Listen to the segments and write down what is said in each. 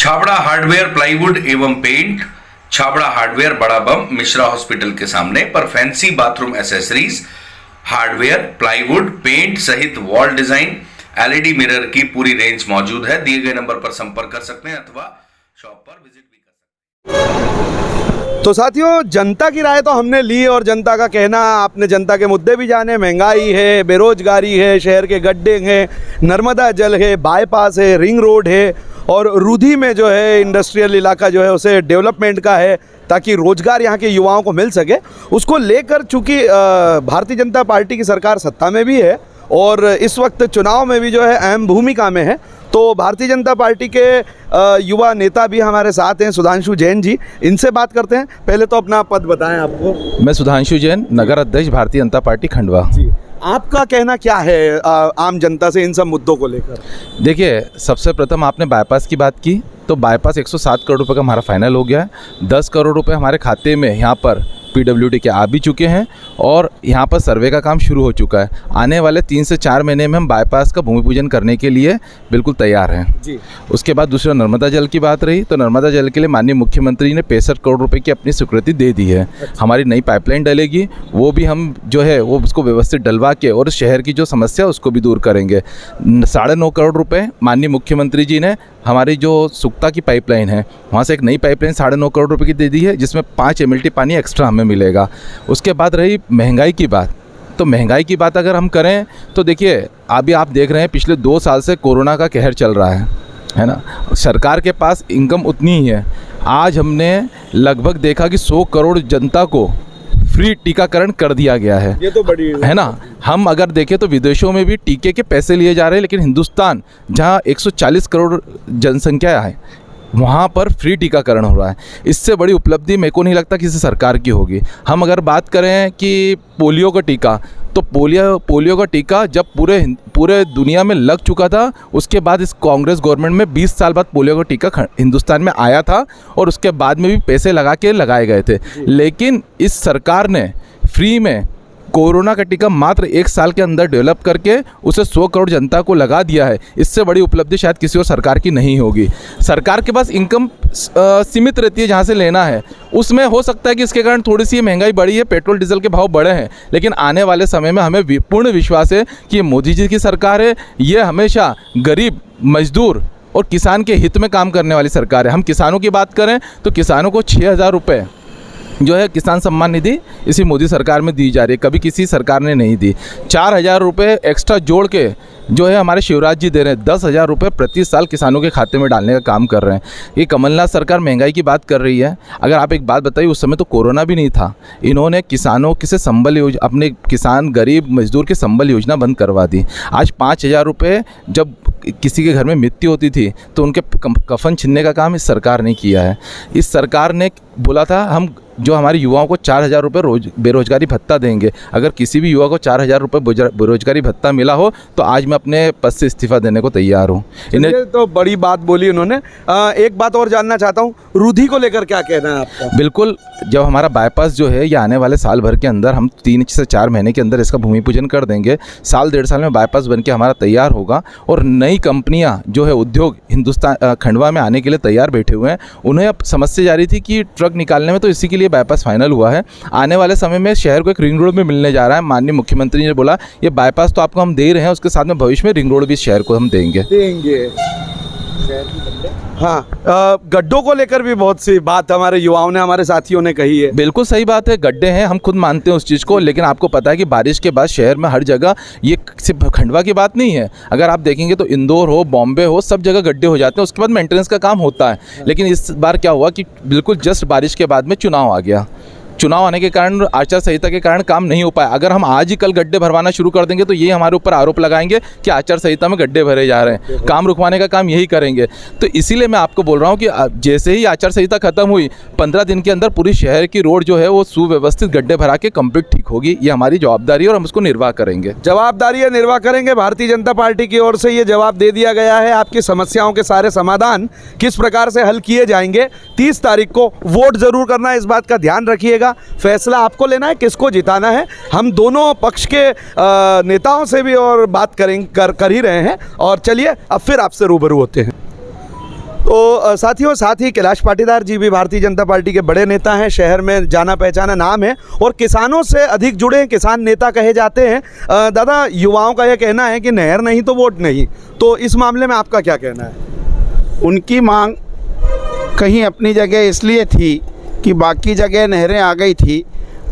Chhabra hardware plywood एवं paint, Chhabra hardware बड़ा बम मिश्रा हॉस्पिटल के सामने पर fancy bathroom accessories, hardware, plywood, paint सहित वॉल डिजाइन, एलईडी मिरर की पूरी रेंज मौजूद है। दिए गए नंबर पर संपर्क कर सकते हैं अथवा शॉप पर विजिट भी कर सकते हैं। तो साथियों, जनता की राय तो हमने ली और जनता का कहना, आपने जनता के मुद्दे भी जाने। महंगाई है, बेरोजगारी है, शहर के गड्ढे हैं, नर्मदा जल है, बाईपास है, रिंग रोड है और रूधी में जो है इंडस्ट्रियल इलाका जो है उसे डेवलपमेंट का है ताकि रोजगार यहाँ के युवाओं को मिल सके। उसको लेकर चूँकि भारतीय जनता पार्टी की सरकार सत्ता में भी है और इस वक्त चुनाव में भी जो है अहम भूमिका में है, तो भारतीय जनता पार्टी के युवा नेता भी हमारे साथ हैं, सुधांशु जैन जी। इनसे बात करते हैं। पहले तो अपना पद बताएं आपको। मैं सुधांशु जैन, नगर अध्यक्ष भारतीय जनता पार्टी खंडवा जी। आपका कहना क्या है आम जनता से इन सब मुद्दों को लेकर? देखिए, सबसे प्रथम आपने बाईपास की बात की, तो बाईपास 107 करोड़ रुपए का हमारा फाइनल हो गया है। 10 करोड़ रुपए हमारे खाते में यहाँ पर PWD के आ भी चुके हैं और यहाँ पर सर्वे का काम शुरू हो चुका है। आने वाले 3 से 4 महीने में हम बाईपास का भूमि पूजन करने के लिए बिल्कुल तैयार हैं जी। उसके बाद दूसरा नर्मदा जल की बात रही, तो नर्मदा जल के लिए माननीय मुख्यमंत्री ने 65 करोड़ रुपए की अपनी स्वीकृति दे दी है। हमारी नई पाइपलाइन डलेगी, वो भी हम जो है वो उसको व्यवस्थित डलवा के और शहर की जो समस्या उसको भी दूर करेंगे। 9.5 करोड़ रुपये माननीय मुख्यमंत्री जी ने हमारी जो सुक्ता की पाइपलाइन है वहाँ से एक नई पाइपलाइन 9.5 करोड़ रुपए की दे दी है, जिसमें 5 MLT पानी एक्स्ट्रा हमें मिलेगा। उसके बाद रही महंगाई की बात, तो महंगाई की बात अगर हम करें तो देखिए, अभी आप देख रहे हैं पिछले 2 साल से कोरोना का कहर चल रहा है ना। सरकार के पास इनकम उतनी ही है। आज हमने लगभग देखा कि 100 करोड़ जनता को फ्री टीकाकरण कर दिया गया है। ये तो बड़ी है ना। हम अगर देखें तो विदेशों में भी टीके के पैसे लिए जा रहे हैं, लेकिन हिंदुस्तान जहां 140 करोड़ जनसंख्या है वहाँ पर फ्री टीकाकरण हो रहा है। इससे बड़ी उपलब्धि मेरे को नहीं लगता किसी सरकार की होगी। हम अगर बात करें कि पोलियो का टीका, तो पोलियो का टीका जब पूरे दुनिया में लग चुका था, उसके बाद इस कांग्रेस गवर्नमेंट में 20 साल बाद पोलियो का टीका हिंदुस्तान में आया था और उसके बाद में भी पैसे लगा के लगाए गए थे। लेकिन इस सरकार ने फ्री में कोरोना का टीका मात्र 1 साल के अंदर डेवलप करके उसे 100 करोड़ जनता को लगा दिया है। इससे बड़ी उपलब्धि शायद किसी और सरकार की नहीं होगी। सरकार के पास इनकम सीमित रहती है जहाँ से लेना है, उसमें हो सकता है कि इसके कारण थोड़ी सी महंगाई बढ़ी है, पेट्रोल डीजल के भाव बढ़े हैं, लेकिन आने वाले समय में हमें पूर्ण विश्वास है कि मोदी जी की सरकार है, ये हमेशा गरीब, मजदूर और किसान के हित में काम करने वाली सरकार है। हम किसानों की बात करें तो किसानों को 6,000 रुपये जो है किसान सम्मान निधि इसी मोदी सरकार में दी जा रही है, कभी किसी सरकार ने नहीं दी। 4,000 रुपये एक्स्ट्रा जोड़ के जो है हमारे शिवराज जी दे रहे हैं। 10,000 रुपये प्रति साल किसानों के खाते में डालने का काम कर रहे हैं। ये कमलनाथ सरकार महंगाई की बात कर रही है। अगर आप एक बात बताइए, उस समय तो कोरोना भी नहीं था, इन्होंने किसानों से संबल योजना, अपने किसान गरीब मजदूर की संबल योजना बंद करवा दी। आज 5,000 रुपये जब किसी के घर में मृत्यु होती थी तो उनके कफन छीनने का काम इस सरकार ने किया है। इस सरकार ने बोला था हम जो हमारे युवाओं को 4,000 रुपये बेरोजगारी भत्ता देंगे। अगर किसी भी युवा को 4,000 रुपये बेरोजगारी भत्ता मिला हो तो आज मैं अपने पद से इस्तीफा देने को तैयार हूँ। इन्हें तो बड़ी बात बोली उन्होंने। एक बात और जानना चाहता हूँ, रूधी को लेकर क्या कहना है आपका? बिल्कुल, जब हमारा बाईपास जो है ये आने वाले साल भर के अंदर, हम 3 से 4 महीने के अंदर इसका भूमि पूजन कर देंगे। 1-1.5 साल में बाईपास बन के हमारा तैयार होगा और नई कंपनियां जो है उद्योग हिंदुस्तान खंडवा में आने के लिए तैयार बैठे हुए हैं। उन्हें अब समस्या जा रही थी कि ट्रक निकालने में, तो इसी के लिए बाईपास फाइनल हुआ है। आने वाले समय में शहर को एक रिंग रोड में मिलने जा रहा है। माननीय मुख्यमंत्री ने बोला ये बाईपास तो आपको हम दे रहे हैं, उसके साथ में भविष्य में रिंग रोड भी शहर को हम देंगे। हाँ, गड्ढों को लेकर भी बहुत सी बात हमारे युवाओं ने, हमारे साथियों ने कही है। बिल्कुल सही बात है, गड्ढे हैं, हम खुद मानते हैं उस चीज़ को, लेकिन आपको पता है कि बारिश के बाद शहर में हर जगह, ये सिर्फ खंडवा की बात नहीं है, अगर आप देखेंगे तो इंदौर हो, बॉम्बे हो, सब जगह गड्ढे हो जाते हैं। उसके बाद मेंटेनेंस का काम होता है। लेकिन इस बार क्या हुआ कि बिल्कुल जस्ट बारिश के बाद में चुनाव आ गया। चुनाव आने के कारण, आचार संहिता के कारण काम नहीं हो पाया। अगर हम आज ही कल गड्ढे भरवाना शुरू कर देंगे तो ये हमारे ऊपर आरोप लगाएंगे कि आचार संहिता में गड्ढे भरे जा रहे हैं। काम रुकवाने का काम यही करेंगे। तो इसीलिए मैं आपको बोल रहा हूँ कि जैसे ही आचार संहिता खत्म हुई, 15 दिन के अंदर पूरी शहर की रोड जो है वो सुव्यवस्थित गड्ढे भरा के कंप्लीट ठीक होगी। ये हमारी जवाबदारी है और हम उसको निर्वाह करेंगे। जवाबदारी है, निर्वाह करेंगे। भारतीय जनता पार्टी की ओर से ये जवाब दे दिया गया है। आपकी समस्याओं के सारे समाधान किस प्रकार से हल किए जाएंगे, 30 तारीख को वोट जरूर करना है, इस बात का ध्यान रखिएगा। फैसला आपको लेना है, किसको जिताना है। हम दोनों पक्ष के नेताओं से भी और बात कर ही रहे हैं। और चलिए अब फिर आपसे रूबरू होते हैं। तो साथियों, साथ ही कैलाश पाटीदार जी भी भारतीय जनता पार्टी के बड़े नेता हैं, शहर में जाना पहचाना नाम है और किसानों से अधिक जुड़े हैं, किसान नेता कहे जाते हैं। दादा, युवाओं का यह कहना है कि नहर नहीं तो वोट नहीं, तो इस मामले में आपका क्या कहना है? उनकी मांग कहीं अपनी जगह इसलिए थी कि बाकी जगह नहरें आ गई थी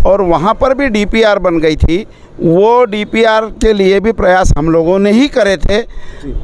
और वहाँ पर भी डीपीआर बन गई थी। वो डीपीआर के लिए भी प्रयास हम लोगों ने ही करे थे।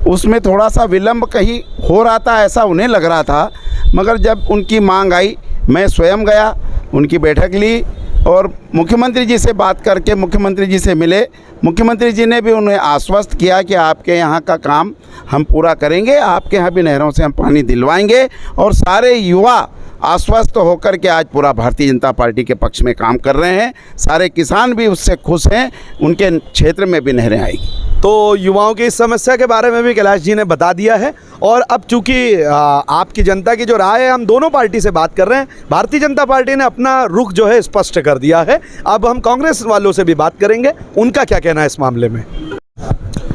उसमें थोड़ा सा विलंब कहीं हो रहा था, ऐसा उन्हें लग रहा था, मगर जब उनकी मांग आई, मैं स्वयं गया, उनकी बैठक ली और मुख्यमंत्री जी से बात करके मुख्यमंत्री जी से मिले। मुख्यमंत्री जी ने भी उन्हें आश्वस्त किया कि आपके यहाँ का काम हम पूरा करेंगे, आपके यहाँ भी नहरों से हम पानी दिलवाएंगे और सारे युवा आश्वस्त होकर के आज पूरा भारतीय जनता पार्टी के पक्ष में काम कर रहे हैं। सारे किसान भी उससे खुश हैं, उनके क्षेत्र में भी नहरें आएगी। तो युवाओं की इस समस्या के बारे में भी कैलाश जी ने बता दिया है। और अब चूंकि आपकी जनता की जो राय है, हम दोनों पार्टी से बात कर रहे हैं। भारतीय जनता पार्टी ने अपना रुख जो है स्पष्ट कर दिया है। अब हम कांग्रेस वालों से भी बात करेंगे, उनका क्या कहना है इस मामले में।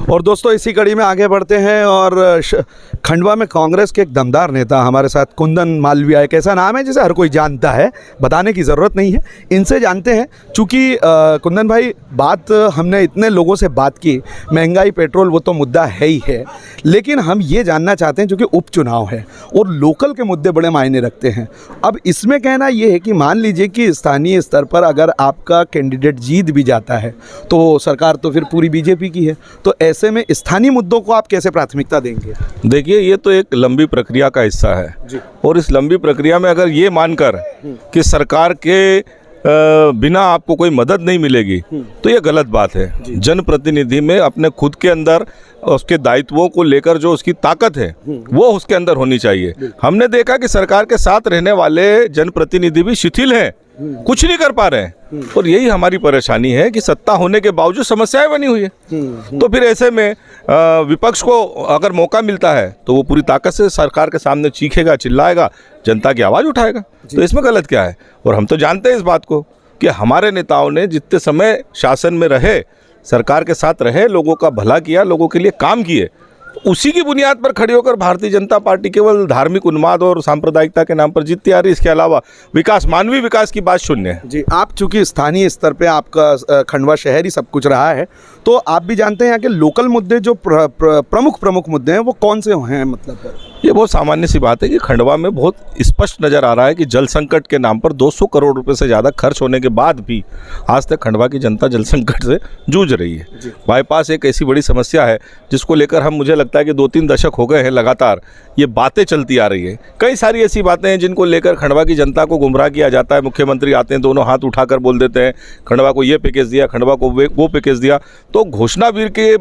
और दोस्तों, इसी कड़ी में आगे बढ़ते हैं और खंडवा में कांग्रेस के एक दमदार नेता हमारे साथ, कुंदन मालवीय, एक ऐसा नाम है जिसे हर कोई जानता है, बताने की ज़रूरत नहीं है, इनसे जानते हैं। चूँकि कुंदन भाई, बात हमने इतने लोगों से बात की, महंगाई, पेट्रोल, वो तो मुद्दा है ही है, लेकिन हम ये जानना चाहते हैं, चूँकि उपचुनाव है और लोकल के मुद्दे बड़े मायने रखते हैं। अब इसमें कहना ये है कि मान लीजिए कि स्थानीय स्तर पर अगर आपका कैंडिडेट जीत भी जाता है तो सरकार तो फिर पूरी बीजेपी की है, तो ऐसे में स्थानीय मुद्दों को आप कैसे प्राथमिकता देंगे? देखिए, ये तो एक लंबी प्रक्रिया का हिस्सा है और इस लंबी प्रक्रिया में अगर ये मानकर कि सरकार के बिना आपको कोई मदद नहीं मिलेगी तो ये गलत बात है। जनप्रतिनिधि में अपने खुद के अंदर उसके दायित्वों को लेकर जो उसकी ताकत है वो उसके अंदर होनी चाहिए। हमने देखा कि सरकार के साथ रहने वाले जनप्रतिनिधि भी शिथिल हैं, कुछ नहीं कर पा रहे हैं और यही हमारी परेशानी है कि सत्ता होने के बावजूद समस्याएं बनी हुई है। तो फिर ऐसे में विपक्ष को अगर मौका मिलता है तो वो पूरी ताकत से सरकार के सामने चीखेगा, चिल्लाएगा, जनता की आवाज़ उठाएगा। तो इसमें गलत क्या है? और हम तो जानते हैं इस बात को कि हमारे नेताओं ने जितने समय शासन में रहे, सरकार के साथ रहे, लोगों का भला किया, लोगों के लिए काम किए, उसी की बुनियाद पर खड़ी होकर भारतीय जनता पार्टी केवल धार्मिक उन्माद और सांप्रदायिकता के नाम पर जीतती आ रही। इसके अलावा विकास, मानवीय विकास की बात शून्य है। जी, आप चूंकि स्थानीय स्तर पे आपका खंडवा शहर ही सब कुछ रहा है, तो आप भी जानते हैं यहाँ के लोकल मुद्दे जो प्रमुख मुद्दे हैं वो कौन से हैं? मतलब ये बहुत सामान्य सी बात है कि खंडवा में बहुत स्पष्ट नज़र आ रहा है कि जल संकट के नाम पर 200 करोड़ रुपए से ज़्यादा खर्च होने के बाद भी आज तक खंडवा की जनता जल संकट से जूझ रही है। बाईपास एक ऐसी बड़ी समस्या है जिसको लेकर हम, मुझे लगता है कि 2-3 दशक हो गए हैं लगातार ये बातें चलती आ रही है। कई सारी ऐसी बातें हैं जिनको लेकर खंडवा की जनता को गुमराह किया जाता है। मुख्यमंत्री आते हैं, दोनों हाथ उठाकर बोल देते हैं खंडवा को ये पैकेज दिया, खंडवा को वो पैकेज दिया। तो घोषणावीर के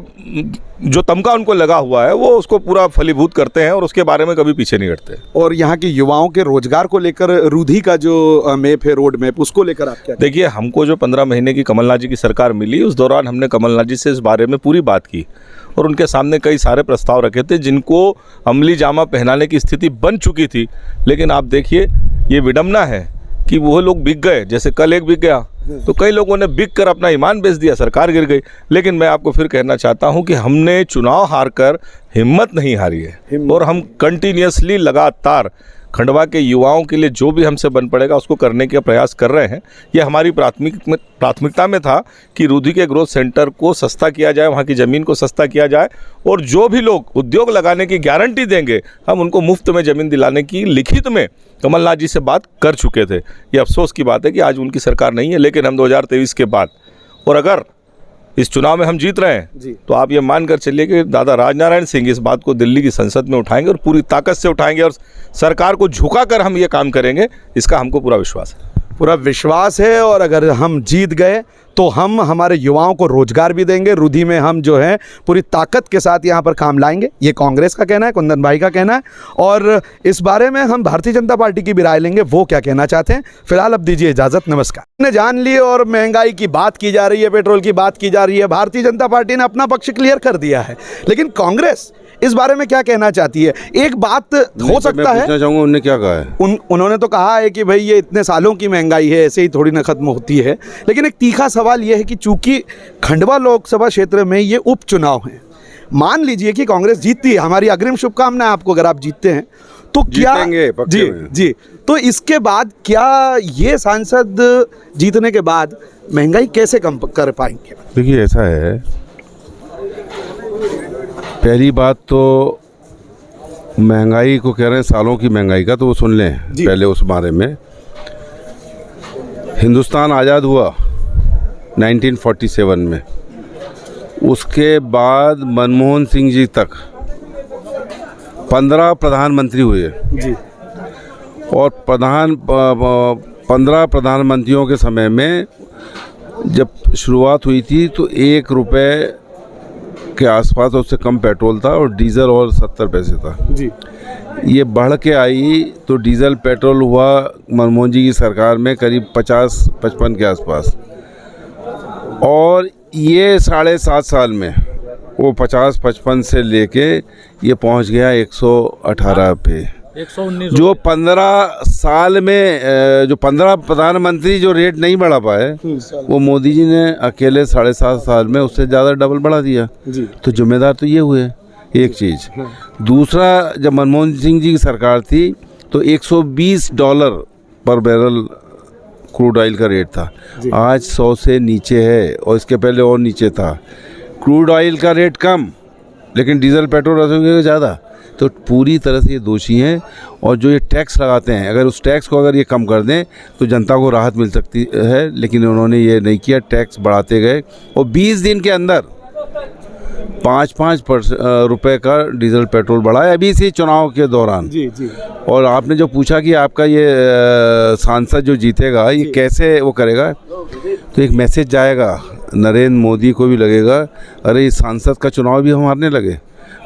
जो तमगा उनको लगा हुआ है वो उसको पूरा फलीभूत करते हैं और उसके बारे में कभी पीछे नहीं हटते। और यहाँ के युवाओं के रोजगार को लेकर रूधी का जो मैप है, रोड मैप, उसको लेकर आप क्या? देखिए, हमको जो 15 महीने की कमलनाथ जी की सरकार मिली, उस दौरान हमने कमलनाथ जी से इस बारे में पूरी बात की और उनके सामने कई सारे प्रस्ताव रखे थे जिनको अमली जामा पहनाने की स्थिति बन चुकी थी। लेकिन आप देखिए, ये विडंबना है कि वो लोग बिक गए। जैसे कल एक बिक गया तो कई लोगों ने बिक कर अपना ईमान बेच दिया, सरकार गिर गई। लेकिन मैं आपको फिर कहना चाहता हूं कि हमने चुनाव हार कर हिम्मत नहीं हारी है और हम कंटिन्यूसली लगातार खंडवा के युवाओं के लिए जो भी हमसे बन पड़ेगा उसको करने का प्रयास कर रहे हैं। ये हमारी प्राथमिकता में था कि रूधी के ग्रोथ सेंटर को सस्ता किया जाए, वहाँ की ज़मीन को सस्ता किया जाए और जो भी लोग उद्योग लगाने की गारंटी देंगे हम उनको मुफ्त में ज़मीन दिलाने की लिखित में कमलनाथ जी से बात कर चुके थे। ये अफसोस की बात है कि आज उनकी सरकार नहीं है, लेकिन हम 2023 के बाद और अगर इस चुनाव में हम जीत रहे हैं तो आप ये मानकर चलिए कि दादा राजनारायण सिंह इस बात को दिल्ली की संसद में उठाएंगे और पूरी ताकत से उठाएंगे और सरकार को झुकाकर हम ये काम करेंगे, इसका हमको पूरा विश्वास है। पूरा विश्वास है। और अगर हम जीत गए तो हम हमारे युवाओं को रोजगार भी देंगे। रूधी में हम जो है पूरी ताकत के साथ यहाँ पर काम लाएंगे, ये कांग्रेस का कहना है, कुंदन भाई का कहना है। और इस बारे में हम भारतीय जनता पार्टी की भी राय लेंगे, वो क्या कहना चाहते हैं। फिलहाल अब दीजिए इजाजत, नमस्कार। ने जान ली और महंगाई की बात की जा रही है, पेट्रोल की बात की जा रही है, भारतीय जनता पार्टी ने अपना पक्ष क्लियर कर दिया है, लेकिन कांग्रेस इस बारे में क्या कहना चाहती है? एक बात हो सकता है, पूछना चाहूँगा उन्होंने क्या कहा है? उन्होंने तो कहा है कि भाई ये इतने सालों की महंगाई है, ऐसे ही थोड़ी ना खत्म होती है। लेकिन एक तीखा सवाल ये है कि चूंकि खंडवा लोकसभा क्षेत्र में ये उपचुनाव है, मान लीजिए कि कांग्रेस जीतती है, हमारी अग्रिम शुभकामनाएं आपको, अगर आप जीतते हैं तो क्या जीतेंगे, पक्के जी में। जी, तो इसके बाद क्या ये सांसद जीतने के बाद महंगाई कैसे कम कर पाएंगे? देखिए ऐसा है, पहली बात तो महंगाई को कह रहे हैं सालों की महंगाई का, तो वो सुन लें जी। पहले उस बारे में। हिंदुस्तान आज़ाद हुआ 1947 में, उसके बाद मनमोहन सिंह जी तक 15 प्रधानमंत्री हुए जी और 15 प्रधानमंत्रियों के समय में जब शुरुआत हुई थी तो 1 रुपए के आसपास, उससे कम पेट्रोल था और डीजल और 70 पैसे था। जी ये बढ़ के आई तो डीजल पेट्रोल हुआ मनमोहन जी की सरकार में करीब 50-55 के आसपास, और ये 7.5 साल में वो 50-55 से लेके ये पहुंच गया 118 पे। 119 जो 15 साल में जो 15 प्रधानमंत्री जो रेट नहीं बढ़ा पाए, वो मोदी जी ने अकेले 7.5 साल में उससे ज़्यादा डबल बढ़ा दिया। जी तो जिम्मेदार तो ये हुए, एक चीज़। दूसरा, जब मनमोहन सिंह जी की सरकार थी तो $120 पर बैरल क्रूड ऑयल का रेट था, आज 100 से नीचे है, और इसके पहले और नीचे था। क्रूड ऑयल का रेट कम, लेकिन डीजल पेट्रोल ज़्यादा। तो पूरी तरह से ये दोषी हैं, और जो ये टैक्स लगाते हैं, अगर उस टैक्स को अगर ये कम कर दें तो जनता को राहत मिल सकती है, लेकिन उन्होंने ये नहीं किया, टैक्स बढ़ाते गए, और 20 दिन के अंदर 5-5 रुपए का डीजल पेट्रोल बढ़ा है, अभी इसी चुनाव के दौरान। जी जी और आपने जो पूछा कि आपका ये सांसद जो जीतेगा ये कैसे वो करेगा, तो एक मैसेज जाएगा नरेंद्र मोदी को भी लगेगा, अरे इस सांसद का चुनाव भी हम हारने लगे,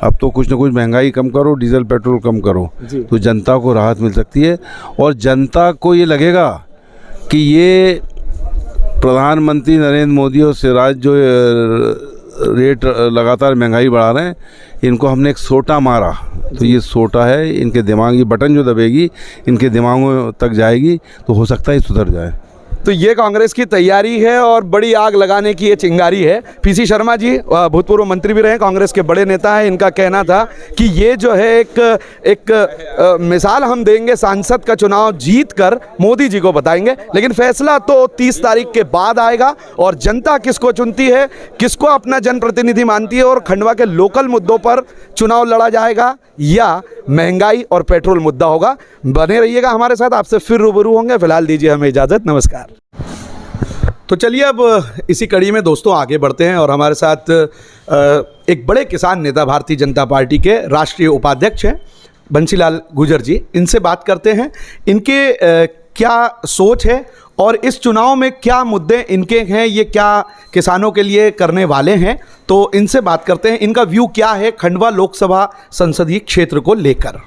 अब तो कुछ ना कुछ महंगाई कम करो, डीजल पेट्रोल कम करो, तो जनता को राहत मिल सकती है। और जनता को ये लगेगा कि ये प्रधानमंत्री नरेंद्र मोदी और सिराज जो रेट लगातार महंगाई बढ़ा रहे हैं, इनको हमने एक सोटा मारा, तो ये सोटा है, इनके दिमाग, ये बटन जो दबेगी इनके दिमागों तक जाएगी, तो हो सकता है सुधर जाए। तो ये कांग्रेस की तैयारी है और बड़ी आग लगाने की ये चिंगारी है। पीसी शर्मा जी भूतपूर्व मंत्री भी रहे, कांग्रेस के बड़े नेता हैं, इनका कहना था कि ये जो है एक मिसाल हम देंगे, सांसद का चुनाव जीत कर मोदी जी को बताएंगे, लेकिन फैसला तो 30 तारीख के बाद आएगा, और जनता किसको चुनती है, किसको अपना जनप्रतिनिधि मानती है, और खंडवा के लोकल मुद्दों पर चुनाव लड़ा जाएगा या महंगाई और पेट्रोल मुद्दा होगा। बने रहिएगा हमारे साथ, आपसे फिर रूबरू होंगे। फिलहाल दीजिए हमें इजाज़त, नमस्कार। तो चलिए अब इसी कड़ी में दोस्तों आगे बढ़ते हैं, और हमारे साथ एक बड़े किसान नेता, भारतीय जनता पार्टी के राष्ट्रीय उपाध्यक्ष हैं बंसीलाल गुर्जर जी, इनसे बात करते हैं। इनके क्या सोच है और इस चुनाव में क्या मुद्दे इनके हैं, ये क्या किसानों के लिए करने वाले हैं, तो इनसे बात करते हैं। इनका व्यू क्या है खंडवा लोकसभा संसदीय क्षेत्र को लेकर।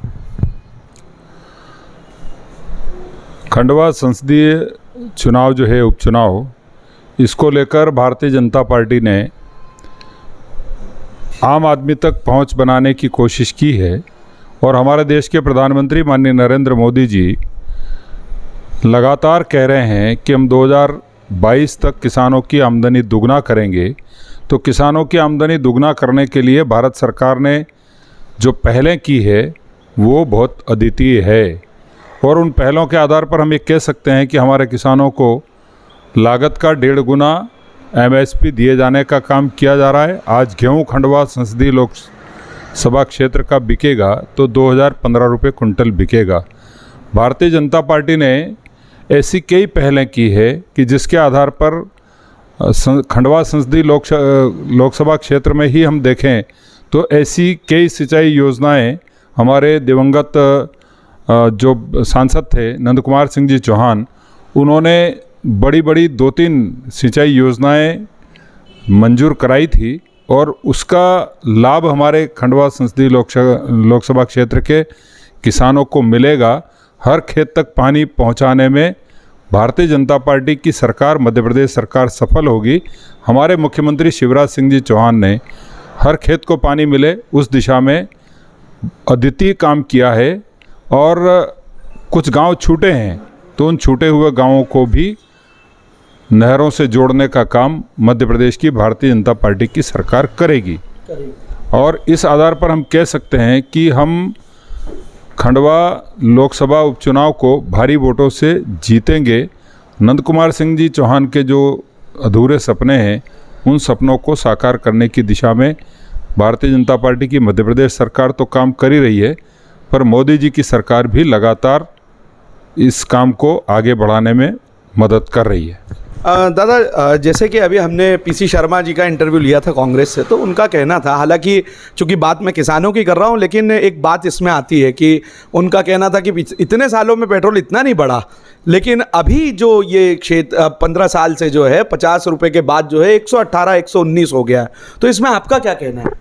खंडवा संसदीय चुनाव जो है, उपचुनाव, इसको लेकर भारतीय जनता पार्टी ने आम आदमी तक पहुंच बनाने की कोशिश की है, और हमारे देश के प्रधानमंत्री माननीय नरेंद्र मोदी जी लगातार कह रहे हैं कि हम 2022 तक किसानों की आमदनी दुगना करेंगे। तो किसानों की आमदनी दुगना करने के लिए भारत सरकार ने जो पहलें की है वो बहुत अद्वितीय है, और उन पहलों के आधार पर हम ये कह सकते हैं कि हमारे किसानों को लागत का 1.5 गुना MSP दिए जाने का काम किया जा रहा है। आज गेहूँ खंडवा संसदीय लोकसभा क्षेत्र का बिकेगा तो 2015 रुपये कुंटल बिकेगा। भारतीय जनता पार्टी ने ऐसी कई पहलें की है कि जिसके आधार पर खंडवा संसदीय लोकसभा क्षेत्र में ही हम देखें तो ऐसी कई सिंचाई योजनाएं हमारे दिवंगत जो सांसद थे नंद कुमार सिंह जी चौहान, उन्होंने बड़ी बड़ी 2-3 सिंचाई योजनाएं मंजूर कराई थी, और उसका लाभ हमारे खंडवा संसदीय लोकसभा क्षेत्र के किसानों को मिलेगा। हर खेत तक पानी पहुंचाने में भारतीय जनता पार्टी की सरकार, मध्य प्रदेश सरकार सफल होगी। हमारे मुख्यमंत्री शिवराज सिंह जी चौहान ने हर खेत को पानी मिले उस दिशा में अद्वितीय काम किया है, और कुछ गांव छूटे हैं तो उन छूटे हुए गांवों को भी नहरों से जोड़ने का काम मध्य प्रदेश की भारतीय जनता पार्टी की सरकार करेगी। और इस आधार पर हम कह सकते हैं कि हम खंडवा लोकसभा उपचुनाव को भारी वोटों से जीतेंगे। नंद कुमार सिंह जी चौहान के जो अधूरे सपने हैं उन सपनों को साकार करने की दिशा में भारतीय जनता पार्टी की मध्य प्रदेश सरकार तो काम कर ही रही है, पर मोदी जी की सरकार भी लगातार इस काम को आगे बढ़ाने में मदद कर रही है। दादा, जैसे कि अभी हमने पीसी शर्मा जी का इंटरव्यू लिया था कांग्रेस से, तो उनका कहना था, हालांकि चूंकि बात मैं किसानों की कर रहा हूं, लेकिन एक बात इसमें आती है कि उनका कहना था कि इतने सालों में पेट्रोल इतना नहीं बढ़ा, लेकिन अभी जो ये क्षेत्र 15 साल से जो है 50 रुपये के बाद जो है 118 119 हो गया है। तो इसमें आपका क्या कहना है?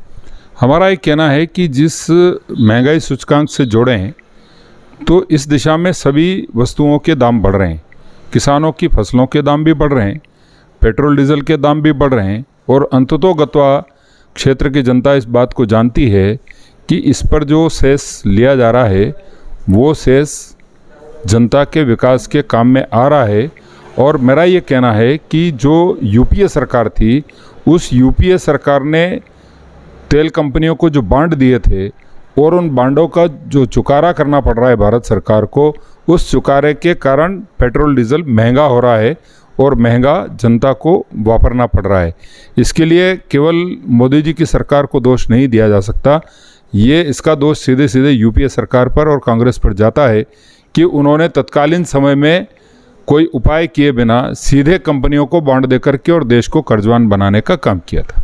हमारा एक कहना है कि जिस महंगाई सूचकांक से जोड़े हैं तो इस दिशा में सभी वस्तुओं के दाम बढ़ रहे हैं। किसानों की फसलों के दाम भी बढ़ रहे हैं, पेट्रोल डीजल के दाम भी बढ़ रहे हैं, और अंततोगत्वा क्षेत्र की जनता इस बात को जानती है कि इस पर जो सेस लिया जा रहा है वो सेस जनता के विकास के काम में आ रहा है। और मेरा ये कहना है कि जो यूपीए सरकार थी, उस यूपीए सरकार ने तेल कंपनियों को जो बांड दिए थे और उन बांडों का जो चुकारा करना पड़ रहा है भारत सरकार को, उस चुकारे के कारण पेट्रोल डीजल महंगा हो रहा है और महंगा जनता को वापरना पड़ रहा है। इसके लिए केवल मोदी जी की सरकार को दोष नहीं दिया जा सकता, ये इसका दोष सीधे सीधे यूपीए सरकार पर और कांग्रेस पर जाता है कि उन्होंने तत्कालीन समय में कोई उपाय किए बिना सीधे कंपनियों को बांड देकर के और देश को कर्जवान बनाने का काम किया था।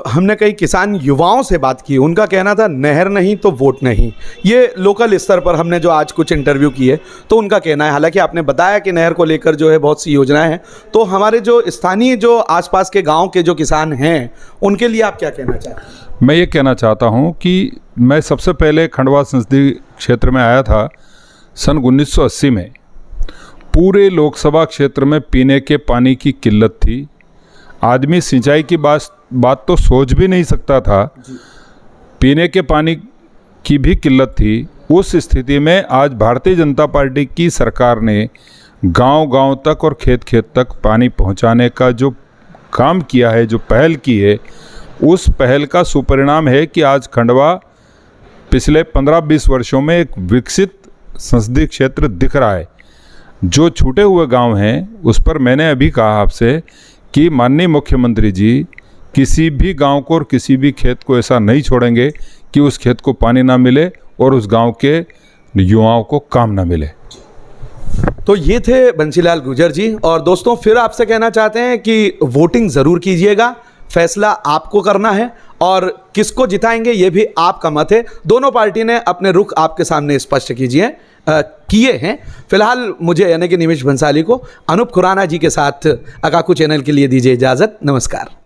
हमने कई किसान युवाओं से बात की, उनका कहना था नहर नहीं तो वोट नहीं। ये लोकल स्तर पर हमने जो आज कुछ इंटरव्यू किए तो उनका कहना है, हालांकि आपने बताया कि नहर को लेकर जो है बहुत सी योजनाएं हैं, तो हमारे जो स्थानीय जो आसपास के गांव के जो किसान हैं उनके लिए आप क्या कहना चाहते हैं? मैं ये कहना चाहता हूँ कि मैं सबसे पहले खंडवा संसदीय क्षेत्र में आया था सन 1980 में। पूरे लोकसभा क्षेत्र में पीने के पानी की किल्लत थी, आदमी सिंचाई की बात तो सोच भी नहीं सकता था, पीने के पानी की भी किल्लत थी। उस स्थिति में आज भारतीय जनता पार्टी की सरकार ने गांव-गांव तक और खेत-खेत तक पानी पहुंचाने का जो काम किया है, जो पहल की है, उस पहल का सुपरिणाम है कि आज खंडवा पिछले 15-20 वर्षों में एक विकसित संसदीय क्षेत्र दिख रहा है। जो छूटे हुए गांव हैं उस पर मैंने अभी कहा आपसे कि माननीय मुख्यमंत्री जी किसी भी गांव को और किसी भी खेत को ऐसा नहीं छोड़ेंगे कि उस खेत को पानी ना मिले और उस गांव के युवाओं को काम ना मिले। तो ये थे बंसीलाल गुर्जर जी। और दोस्तों, फिर आपसे कहना चाहते हैं कि वोटिंग ज़रूर कीजिएगा, फैसला आपको करना है और किसको जिताएंगे ये भी आपका मत है। दोनों पार्टी ने अपने रुख आपके सामने स्पष्ट किए हैं। फिलहाल मुझे यानी कि निमिष भंसाली को अनूप खुराना जी के साथ अकाकू चैनल के लिए दीजिए इजाज़त। नमस्कार।